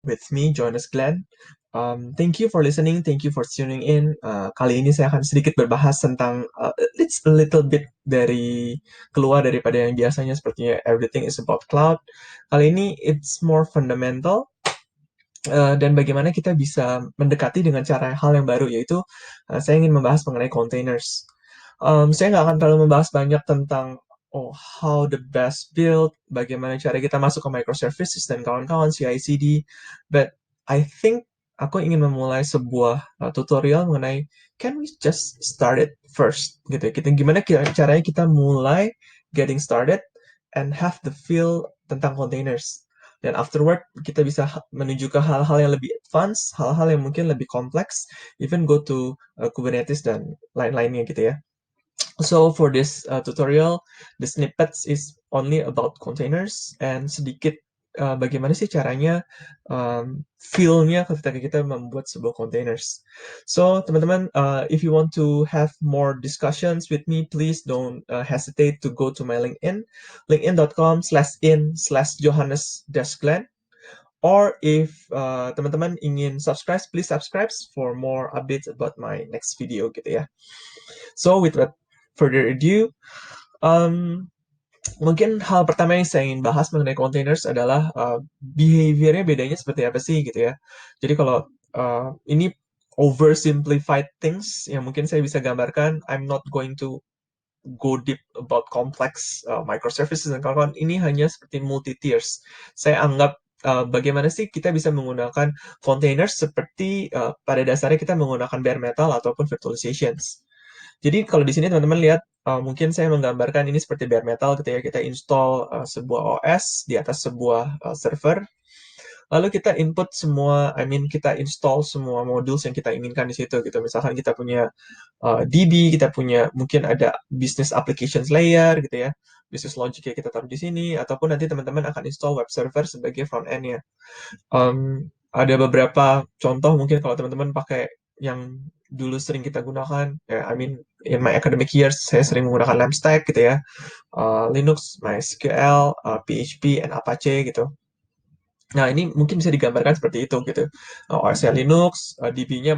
with me, Jonas Glenn. Thank you for listening. Thank you for tuning in. Kali ini saya akan sedikit berbahas tentang it's a little bit dari keluar daripada yang biasanya sepertinya everything is about cloud. Kali ini it's more fundamental dan bagaimana kita bisa mendekati dengan cara hal yang baru yaitu saya ingin membahas mengenai containers. Saya nggak akan terlalu membahas banyak tentang how the best build, bagaimana cara kita masuk ke microservices dan kawan-kawan CI/CD, but I think aku ingin memulai sebuah tutorial mengenai can we just start it first gitu ya. Gimana caranya kita mulai getting started and have the feel tentang containers. Dan afterward, kita bisa menuju ke hal-hal yang lebih advance, hal-hal yang mungkin lebih kompleks, even go to Kubernetes dan lain-lainnya gitu ya. So for this tutorial, the snippets is only about containers and sedikit bagaimana sih caranya feel-nya ketika kita membuat sebuah containers. So teman-teman, if you want to have more discussions with me, please don't hesitate to go to my LinkedIn, linkedin.com/in/Johannes-Glenn. Or if teman-teman ingin subscribe, please subscribe for more updates about my next video gitu ya. So without further ado, um, mungkin hal pertama yang saya ingin bahas mengenai containers adalah behavior-nya bedanya seperti apa sih gitu ya. Jadi kalau ini oversimplified things yang mungkin saya bisa gambarkan, I'm not going to go deep about complex microservices dan kawan-kawan. Ini hanya seperti multi-tiers. Saya anggap bagaimana sih kita bisa menggunakan containers seperti pada dasarnya kita menggunakan bare metal ataupun virtualizations. Jadi kalau di sini teman-teman lihat, mungkin saya menggambarkan ini seperti bare metal ketika kita install sebuah OS di atas sebuah server. Lalu kita input semua, kita install semua modules yang kita inginkan di situ gitu. Misalkan kita punya DB, kita punya mungkin ada business applications layer gitu ya, business logic yang kita taruh di sini, ataupun nanti teman-teman akan install web server sebagai front end-nya. Ada beberapa contoh mungkin kalau teman-teman pakai yang dulu sering kita gunakan, ya, in my academic years saya sering menggunakan LAMP stack gitu ya, Linux, MySQL, PHP, and Apache gitu. Nah, ini mungkin bisa digambarkan seperti itu gitu. OS-nya Linux, DB-nya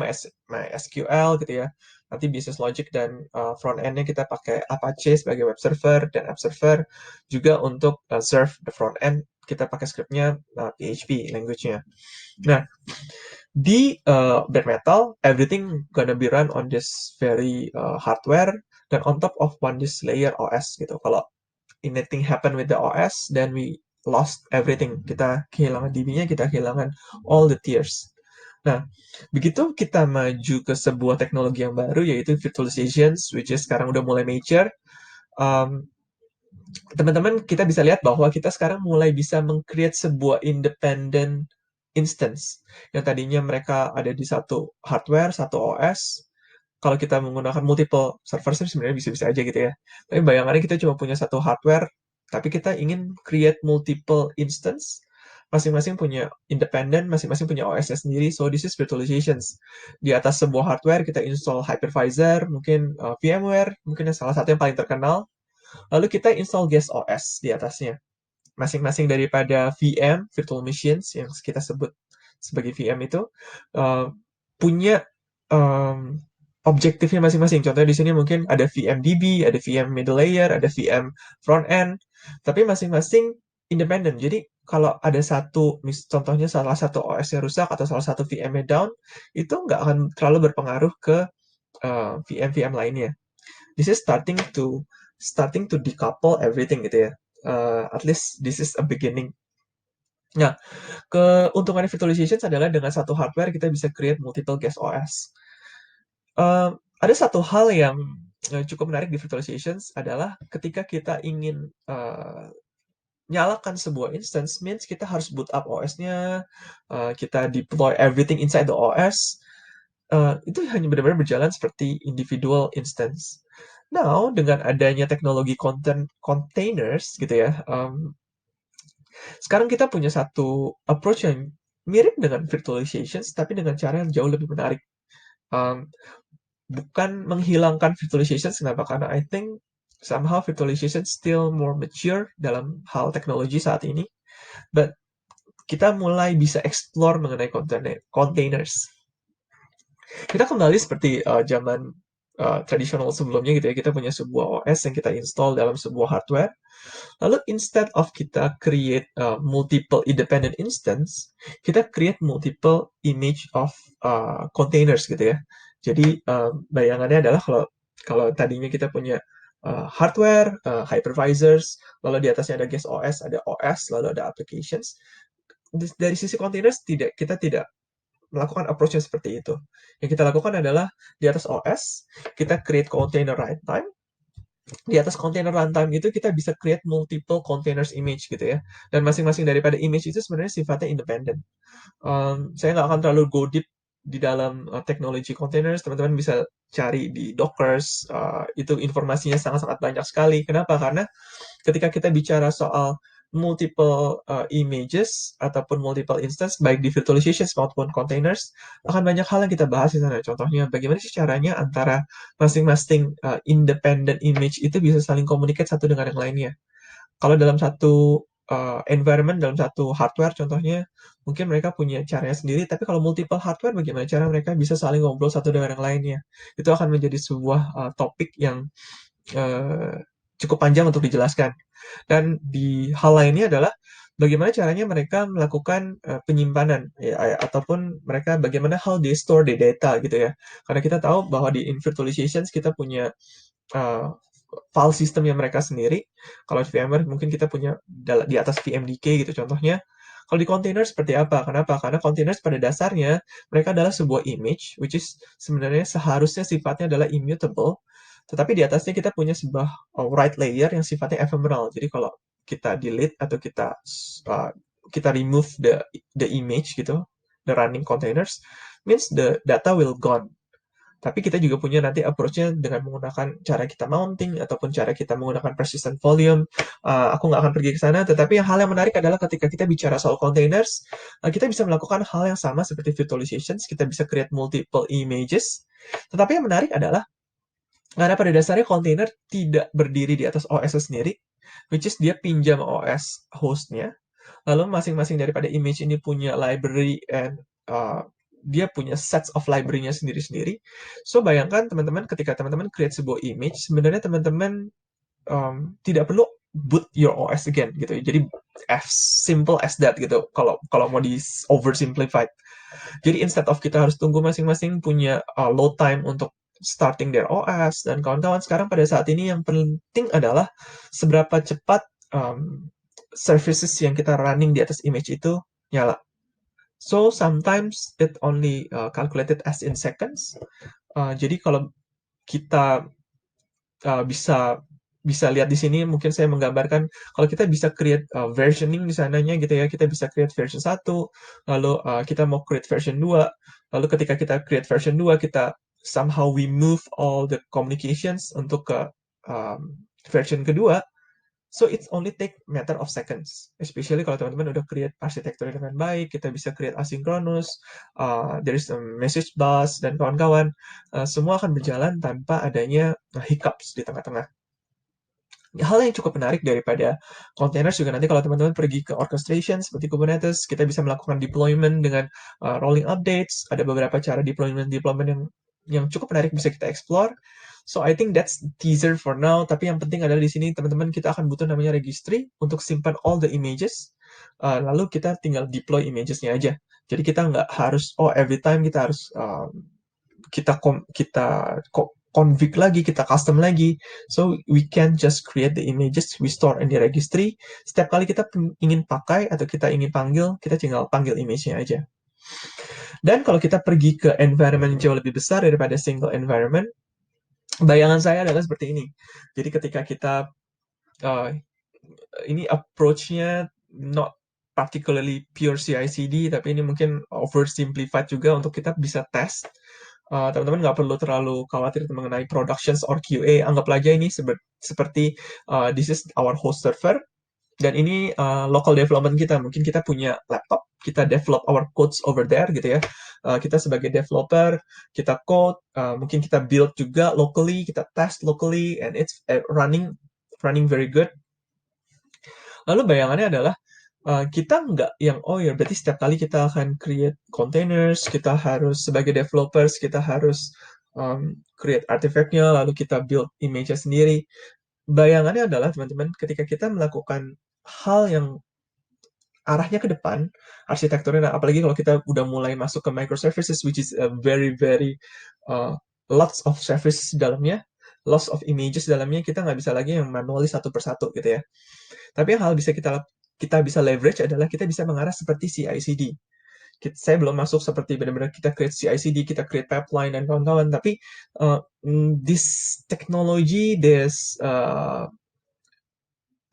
MySQL gitu ya. Nanti business logic dan front end-nya kita pakai Apache sebagai web server dan app server. Juga untuk serve the front end, kita pakai script-nya PHP language-nya. Nah, di bare metal, everything gonna be run on this very hardware dan on top of one this layer OS gitu. Kalau anything happen with the OS, then we lost everything. Kita kehilangan DB-nya, kita kehilangan all the tiers. Nah, begitu kita maju ke sebuah teknologi yang baru, yaitu virtualizations, which is sekarang udah mulai mature, teman-teman kita bisa lihat bahwa kita sekarang mulai bisa meng-create sebuah independent instance. Yang tadinya mereka ada di satu hardware, satu OS, kalau kita menggunakan multiple server sebenarnya bisa-bisa aja gitu ya. Tapi bayangannya kita cuma punya satu hardware, tapi kita ingin create multiple instance, masing-masing punya independent, masing-masing punya OS-nya sendiri. So this is virtualizations. Di atas sebuah hardware kita install hypervisor, mungkin VMware, mungkin salah satu yang paling terkenal. Lalu kita install guest OS di atasnya. Masing-masing daripada VM, virtual machines, yang kita sebut sebagai VM itu, punya objektifnya masing-masing. Contohnya di sini mungkin ada VMDB, ada VM middle layer, ada VM front end, tapi masing-masing independen. Jadi kalau ada satu, contohnya salah satu OS-nya rusak atau salah satu VM-nya down, itu nggak akan terlalu berpengaruh ke VM-VM lainnya. This is starting to decouple everything gitu ya. At least this is a beginning. Nah, keuntungan virtualization adalah dengan satu hardware kita bisa create multiple guest OS. Ada satu hal yang cukup menarik di virtualizations adalah ketika kita ingin nyalakan sebuah instance, means kita harus boot up OS-nya, kita deploy everything inside the OS, itu hanya benar-benar berjalan seperti individual instance. Now, dengan adanya teknologi containers gitu ya, sekarang kita punya satu approach yang mirip dengan virtualizations, tapi dengan cara yang jauh lebih menarik. Bukan menghilangkan virtualizations, kenapa? Karena I think somehow virtualization still more mature dalam hal teknologi saat ini. But kita mulai bisa explore mengenai containers. Kita kembali seperti zaman tradisional sebelumnya gitu ya, kita punya sebuah OS yang kita install dalam sebuah hardware. Lalu instead of kita create multiple independent instance, kita create multiple image of containers gitu ya. Jadi bayangannya adalah kalau tadinya kita punya hardware, hypervisors, lalu di atasnya ada guest OS, ada OS, lalu ada applications. Dari sisi containers kita tidak melakukan approach yang seperti itu. Yang kita lakukan adalah di atas OS, kita create container runtime. Di atas container runtime itu kita bisa create multiple containers image gitu ya. Dan masing-masing daripada image itu sebenarnya sifatnya independent. Saya nggak akan terlalu go deep di dalam teknologi containers. Teman-teman bisa cari di Dockers. Itu informasinya sangat-sangat banyak sekali. Kenapa? Karena ketika kita bicara soal multiple images ataupun multiple instance baik di virtualization maupun containers, akan banyak hal yang kita bahas di sana. Contohnya bagaimana sih caranya antara masing-masing independent image itu bisa saling communicate satu dengan yang lainnya. Kalau dalam satu environment, dalam satu hardware contohnya, mungkin mereka punya caranya sendiri, tapi kalau multiple hardware bagaimana cara mereka bisa saling ngobrol satu dengan yang lainnya. Itu akan menjadi sebuah topik yang cukup panjang untuk dijelaskan. Dan di hal lainnya adalah bagaimana caranya mereka melakukan penyimpanan ya, ataupun mereka bagaimana how they store the data gitu ya. Karena kita tahu bahwa di virtualizations kita punya uh, file system yang mereka sendiri. Kalau di VMware mungkin kita punya di atas VMDK gitu contohnya. Kalau di container seperti apa? Kenapa? Karena containers pada dasarnya mereka adalah sebuah image, which is sebenarnya seharusnya sifatnya adalah immutable. Tetapi di atasnya kita punya sebuah write layer yang sifatnya ephemeral. Jadi kalau kita delete atau kita remove the image gitu, the running containers, means the data will gone. Tapi kita juga punya nanti approach-nya dengan menggunakan cara kita mounting ataupun cara kita menggunakan persistent volume. Aku nggak akan pergi ke sana, tetapi hal yang menarik adalah ketika kita bicara soal containers, kita bisa melakukan hal yang sama seperti virtualizations, kita bisa create multiple images. Tetapi yang menarik adalah karena pada dasarnya container tidak berdiri di atas OS sendiri, which is dia pinjam OS hostnya, lalu masing-masing daripada image ini punya library and dia punya sets of library-nya sendiri-sendiri. So bayangkan teman-teman ketika teman-teman create sebuah image, sebenarnya teman-teman tidak perlu boot your OS again gitu. Jadi as simple as that gitu. Kalau mau di oversimplified. Jadi instead of kita harus tunggu masing-masing punya load time untuk starting their OS dan kawan-kawan, sekarang pada saat ini yang penting adalah seberapa cepat services yang kita running di atas image itu nyala. So sometimes it only calculated as in seconds. Jadi kalau kita bisa lihat di sini, mungkin saya menggambarkan kalau kita bisa create versioning di sananya gitu ya, kita bisa create version 1, lalu kita mau create version 2, lalu ketika kita create version 2, kita somehow we move all the communications untuk ke version kedua. So it's only take matter of seconds, especially kalau teman-teman udah create arsitektur dengan baik, kita bisa create asynchronous, there is a message bus dan kawan-kawan, semua akan berjalan tanpa adanya hiccups di tengah-tengah. Hal yang cukup menarik daripada containers juga nanti kalau teman-teman pergi ke orchestration seperti Kubernetes, kita bisa melakukan deployment dengan rolling updates, ada beberapa cara deployment yang cukup menarik bisa kita explore. So I think that's teaser for now. Tapi yang penting adalah di sini teman-teman kita akan butuh namanya registry untuk simpan all the images. Lalu kita tinggal deploy imagesnya aja. Jadi kita nggak harus every time kita harus kita config lagi, kita custom lagi. So we can just create the images we store in the registry. Setiap kali kita ingin pakai atau kita ingin panggil, kita tinggal panggil image-nya aja. Dan kalau kita pergi ke environment jauh lebih besar daripada single environment, bayangan saya adalah seperti ini. Jadi ketika kita ini approach-nya not particularly pure CI/CD, tapi ini mungkin oversimplified juga untuk kita bisa test. Teman-teman nggak perlu terlalu khawatir mengenai productions or QA. Anggaplah aja ini seperti this is our host server, dan ini local development kita. Mungkin kita punya laptop, kita develop our codes over there gitu ya. Kita sebagai developer, kita code, mungkin kita build juga locally, kita test locally, and it's running very good. Lalu bayangannya adalah kita nggak yang, oh ya berarti setiap kali kita akan create containers, kita harus sebagai developers, kita harus create artifactnya, lalu kita build image-nya sendiri. Bayangannya adalah teman-teman, ketika kita melakukan hal yang arahnya ke depan, arsitekturnya, apalagi kalau kita udah mulai masuk ke microservices, which is a very, very lots of service dalamnya, lots of images dalamnya, kita nggak bisa lagi yang manually satu persatu gitu ya. Tapi yang hal bisa kita bisa leverage adalah kita bisa mengarah seperti CI/CD. Saya belum masuk seperti benar-benar kita create CI/CD, kita create pipeline dan kawan-kawan, tapi this technology,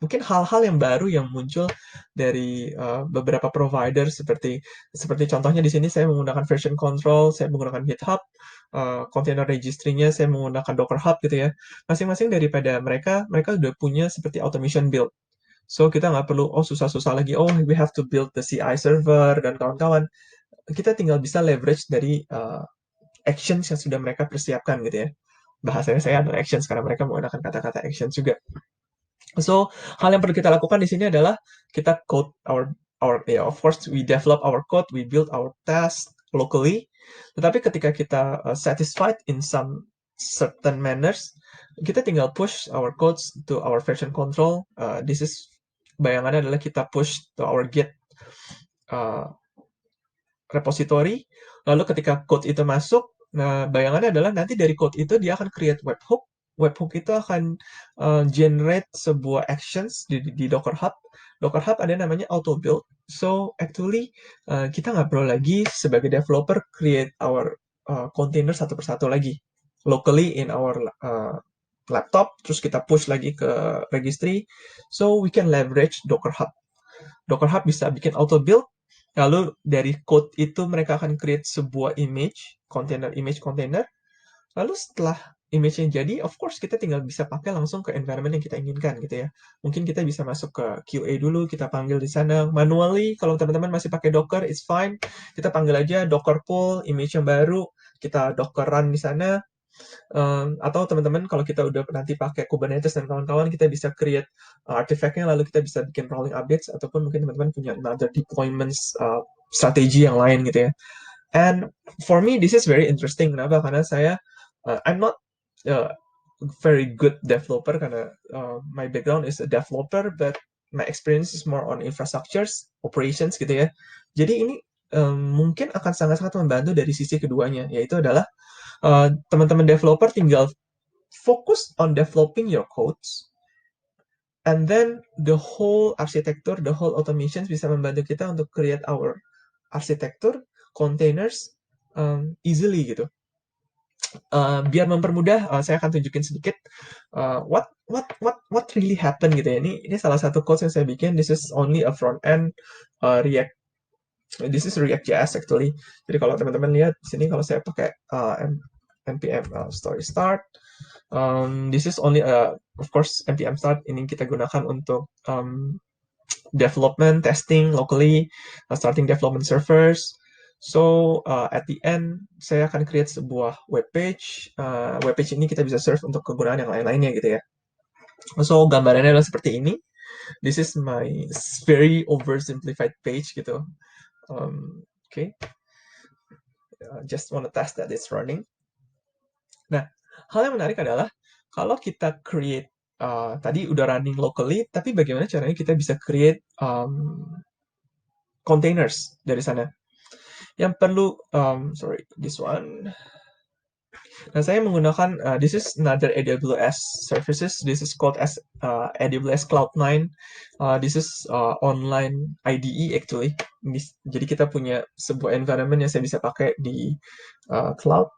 mungkin hal-hal yang baru yang muncul dari beberapa provider seperti contohnya di sini saya menggunakan version control, saya menggunakan GitHub, container registry-nya saya menggunakan dockerhub gitu ya. Masing-masing daripada mereka udah punya seperti automation build. So kita nggak perlu susah-susah lagi, we have to build the CI server dan kawan-kawan. Kita tinggal bisa leverage dari actions yang sudah mereka persiapkan gitu ya. Bahasanya saya adalah actions karena mereka menggunakan kata-kata actions juga. So, hal yang perlu kita lakukan di sini adalah kita code of course we develop our code, we build our test locally. Tetapi ketika kita satisfied in some certain manners, kita tinggal push our codes to our version control. This is bayangannya adalah kita push to our Git uh, repository. Lalu ketika code itu masuk, nah bayangannya adalah nanti dari code itu dia akan create webhook. Webhook itu akan generate sebuah actions di Docker Hub. Docker Hub ada namanya autobuild. So actually kita nggak perlu lagi sebagai developer create our container satu persatu lagi locally in our laptop. Terus kita push lagi ke registry. So we can leverage Docker Hub. Docker Hub bisa bikin auto build, lalu dari code itu mereka akan create sebuah image container, lalu setelah image-nya jadi, of course kita tinggal bisa pakai langsung ke environment yang kita inginkan gitu ya. Mungkin kita bisa masuk ke QA dulu, kita panggil di sana manually. Kalau teman-teman masih pakai Docker, it's fine. Kita panggil aja Docker pull, image yang baru, kita Docker run di sana. Atau teman-teman kalau kita udah nanti pakai Kubernetes dan kawan-kawan, kita bisa create artifact-nya, lalu kita bisa bikin rolling updates, ataupun mungkin teman-teman punya another deployments strategi yang lain gitu ya. And for me, this is very interesting. Kenapa? Karena I'm not a very good developer karena my background is a developer, but my experience is more on infrastructures, operations gitu ya. Jadi ini mungkin akan sangat-sangat membantu dari sisi keduanya, yaitu adalah teman-teman developer tinggal fokus on developing your codes, and then the whole arsitektur, the whole automations bisa membantu kita untuk create our arsitektur, containers easily gitu. Biar mempermudah, saya akan tunjukin sedikit what really happen gitu ya. Ini salah satu code yang saya bikin. This is only a front end React. This is React.js actually. Jadi kalau teman-teman lihat di sini, kalau saya pakai npm story start, this is only of course npm start ini kita gunakan untuk development, testing locally, starting development servers. So at the end saya akan create sebuah web page. Web page ini kita bisa serve untuk kegunaan yang lain-lainnya gitu ya. So gambarannya adalah seperti ini. This is my very oversimplified page gitu. Okay. Just want to test that it's running. Nah, hal yang menarik adalah kalau kita create tadi udah running locally, tapi bagaimana caranya kita bisa create containers dari sana? Yang perlu, sorry, this one. Nah, saya menggunakan this is another AWS services. This is called as AWS Cloud9. This is online IDE actually. Jadi kita punya sebuah environment yang saya bisa pakai di cloud.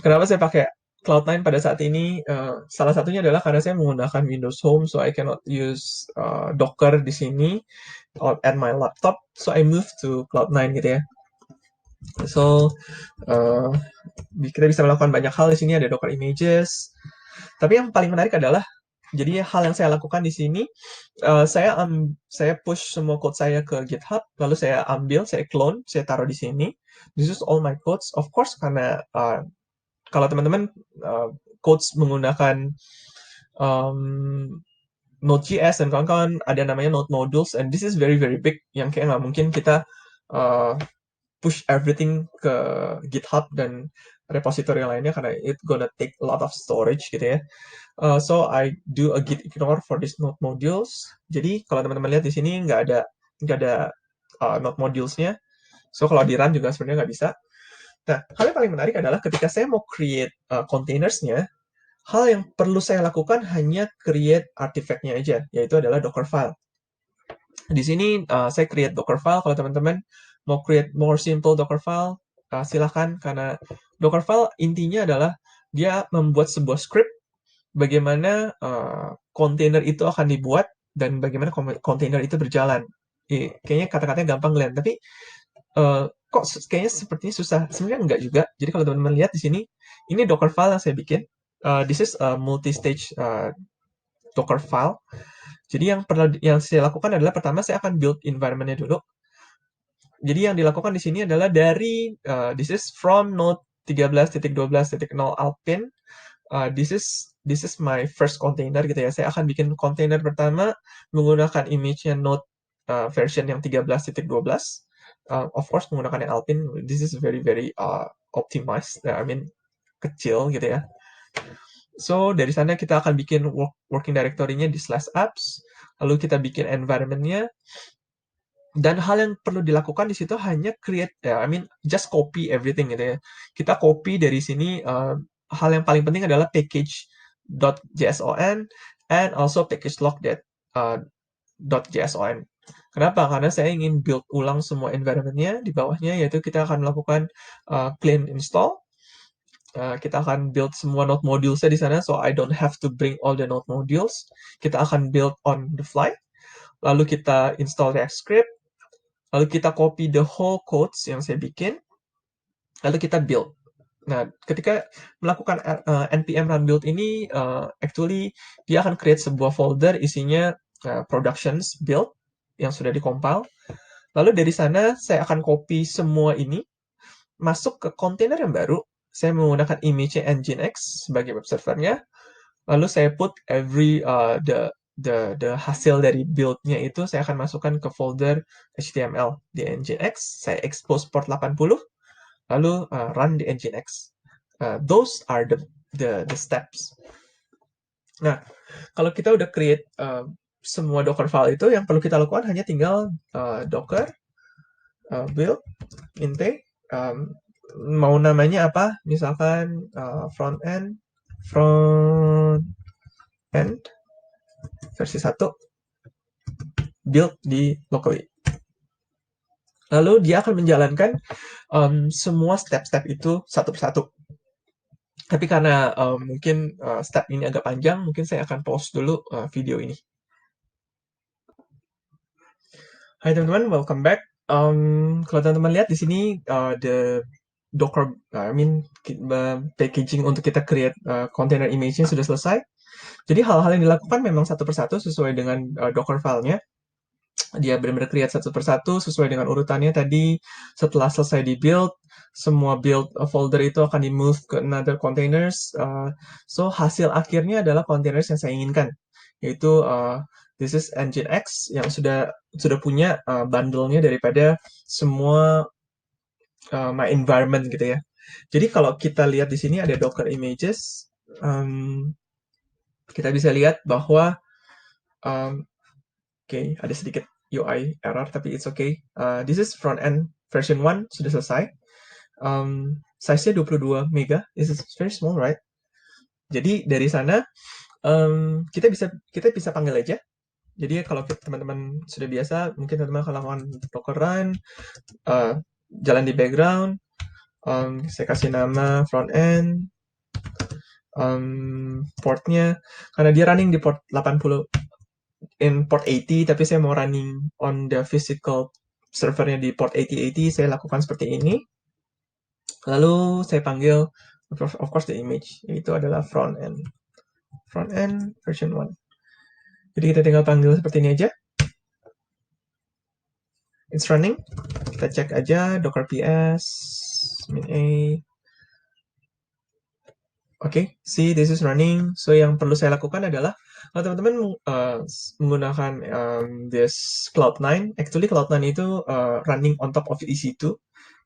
Kenapa saya pakai Cloud9 pada saat ini? Salah satunya adalah karena saya menggunakan Windows Home, so I cannot use Docker di sini at my laptop. So I moved to Cloud9 gitu ya. So kita bisa melakukan banyak hal di sini, ada Docker images. Tapi yang paling menarik adalah, jadi hal yang saya lakukan di sini, saya push semua code saya ke GitHub, lalu saya clone, saya taruh di sini. This is all my codes. Of course, karena kalau teman-teman codes menggunakan Node.js dan kawan-kawan, ada namanya node modules, and this is very very big, yang kayak nggak mungkin kita push everything ke GitHub dan repository lainnya karena it gonna take a lot of storage gitu ya. So I do a git ignore for this node modules. Jadi kalau teman-teman lihat di sini nggak ada node modulesnya. So kalau di run juga sebenarnya nggak bisa. Nah, hal yang paling menarik adalah ketika saya mau create containersnya, hal yang perlu saya lakukan hanya create artifactnya aja, yaitu adalah docker file. Di sini saya create docker file. Kalau teman-teman mau create more simple docker file, silahkan, karena docker file intinya adalah dia membuat sebuah script bagaimana kontainer itu akan dibuat dan bagaimana kontainer itu berjalan. Kayaknya kata-katanya gampang, Glenn, tapi kok kayaknya sepertinya susah. Sebenarnya enggak juga. Jadi kalau teman-teman lihat di sini, ini docker file yang saya bikin. This is a multi-stage docker file. Jadi yang saya lakukan adalah pertama saya akan build environment-nya dulu. Jadi yang dilakukan di sini adalah dari this is from node 13.12.0 Alpine. This is my first container gitu ya. Saya akan bikin container pertama menggunakan image-nya node version yang 13.12. Of course menggunakan yang Alpine. This is very very optimized. I mean kecil gitu ya. So dari sana kita akan bikin working directory-nya di /apps, lalu kita bikin environment-nya, dan hal yang perlu dilakukan di situ hanya create, just copy everything gitu ya. Kita copy dari sini, hal yang paling penting adalah package.json and also package log.json. Kenapa? Karena saya ingin build ulang semua environment-nya di bawahnya, yaitu kita akan melakukan clean install. Kita akan build semua node modules di sana, so I don't have to bring all the node modules. Kita akan build on the fly. Lalu kita install React script. Lalu kita copy the whole codes yang saya bikin. Lalu kita build. Nah, ketika melakukan npm run build ini, actually dia akan create sebuah folder isinya productions build yang sudah dikompil. Lalu dari sana saya akan copy semua ini masuk ke kontainer yang baru. Saya menggunakan image Nginx sebagai web servernya. Lalu saya put every the hasil dari build-nya itu saya akan masukkan ke folder HTML di Nginx. Saya expose port 80, lalu run di Nginx. Those are the steps. Nah, kalau kita udah create semua Docker file itu, yang perlu kita lakukan hanya tinggal docker build int mau namanya apa, misalkan front end versi 1 build di locally. Lalu dia akan menjalankan semua step-step itu satu persatu. Tapi karena mungkin step ini agak panjang, mungkin saya akan pause dulu video ini. Hai teman-teman, welcome back. Kalau teman-teman lihat di sini the Docker, packaging untuk kita create container image-nya sudah selesai. Jadi hal-hal yang dilakukan memang satu persatu sesuai dengan Docker file-nya. Dia benar-benar create satu persatu sesuai dengan urutannya tadi. Setelah selesai di-build, semua build folder itu akan di-move ke another containers. So hasil akhirnya adalah containers yang saya inginkan, yaitu this is Nginx yang sudah punya bundle-nya daripada semua my environment gitu ya. Jadi kalau kita lihat di sini ada Docker images, kita bisa lihat bahwa okay, ada sedikit UI error, tapi it's okay. This is front end version 1 sudah selesai. Size-nya 22 mega. This is very small, right? Jadi dari sana kita bisa panggil aja. Jadi kalau teman-teman sudah biasa, mungkin teman-teman akan lakukan docker run, jalan di background. Saya kasih nama front end, portnya, karena dia running di port 80 in port 80, tapi saya mau running on the physical servernya di port 8080, saya lakukan seperti ini. Lalu saya panggil, of course, the image, itu adalah front end version 1. Jadi kita tinggal panggil seperti ini aja. It's running. Kita cek aja docker ps min a. Oke, see this is running. So yang perlu saya lakukan adalah kalau teman-teman menggunakan this Cloud9, actually Cloud9 itu running on top of EC2.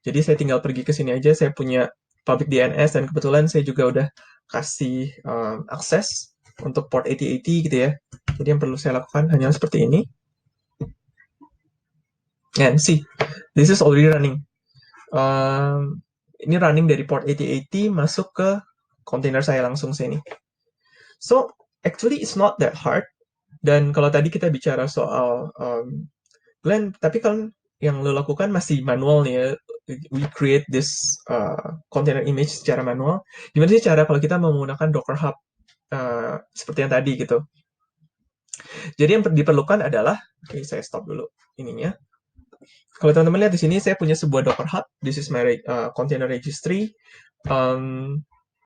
Jadi saya tinggal pergi ke sini aja, saya punya public DNS dan kebetulan saya juga udah kasih akses untuk port 8080 gitu ya. Jadi yang perlu saya lakukan hanya seperti ini. And see, this is already running. Ini running dari port 8080 masuk ke kontainer saya langsung sini. So, actually it's not that hard. Dan kalau tadi kita bicara soal Glenn, tapi kan yang lo lakukan masih manual nih ya. We create this container image secara manual. Gimana sih cara kalau kita menggunakan dockerhub seperti yang tadi gitu. Jadi yang diperlukan adalah, oke, saya stop dulu ininya. Kalau teman-teman lihat di sini, saya punya sebuah dockerhub. This is my container registry.